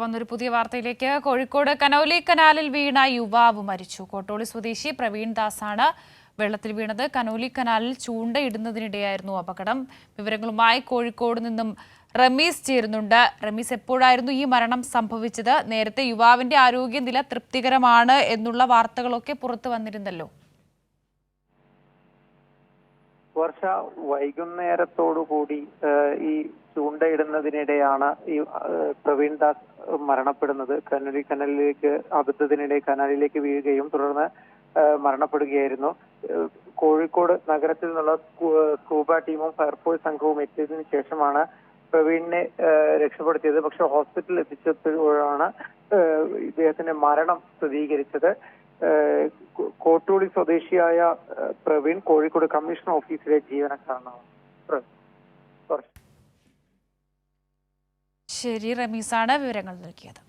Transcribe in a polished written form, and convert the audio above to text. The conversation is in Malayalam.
വന്നൊരു പുതിയ വാർത്തയിലേക്ക്. കോഴിക്കോട് കനൗലി കനാലിൽ വീണ യുവാവ് മരിച്ചു. കോട്ടോളി സ്വദേശി പ്രവീൺ ദാസാണ് വെള്ളത്തിൽ വീണത്. കനൗലി കനാലിൽ ചൂണ്ടയിടുന്നതിനിടെയായിരുന്നു അപകടം. വിവരങ്ങളുമായി കോഴിക്കോട് നിന്നും റമീസ് ചേരുന്നുണ്ട്. റമീസ്, എപ്പോഴായിരുന്നു ഈ മരണം സംഭവിച്ചത്? നേരത്തെ യുവാവിന്റെ ആരോഗ്യനില തൃപ്തികരമാണ് എന്നുള്ള വാർത്തകളൊക്കെ പുറത്തു വന്നിരുന്നല്ലോ. വർഷ വൈകുന്നേരത്തോടുകൂടി ഈ ചൂണ്ടയിടുന്നതിനിടെയാണ് ഈ പ്രവീൺ ദാസ് മരണപ്പെടുന്നത്. കനോലി കനാലിലേക്ക് അബദ്ധത്തിനിടെ കനാലിലേക്ക് വീഴുകയും തുടർന്ന് മരണപ്പെടുകയായിരുന്നു. കോഴിക്കോട് നഗരത്തിൽ നിന്നുള്ള സ്കൂബ ടീമും ഫയർഫോഴ്സ് സംഘവും എത്തിയതിനു ശേഷമാണ് പ്രവീണിനെ രക്ഷപ്പെടുത്തിയത്. പക്ഷെ ഹോസ്പിറ്റലിൽ എത്തിച്ചപ്പോഴാണ് ഇദ്ദേഹത്തിന്റെ മരണം സ്ഥിരീകരിച്ചത്. കോട്ടൂളി സ്വദേശിയായ പ്രവീൺ കോഴിക്കോട് കമ്മീഷൻ ഓഫീസിലെ ജീവനക്കാരനാണ്. ശരി, റമീസാണ് വിവരങ്ങൾ നൽകിയത്.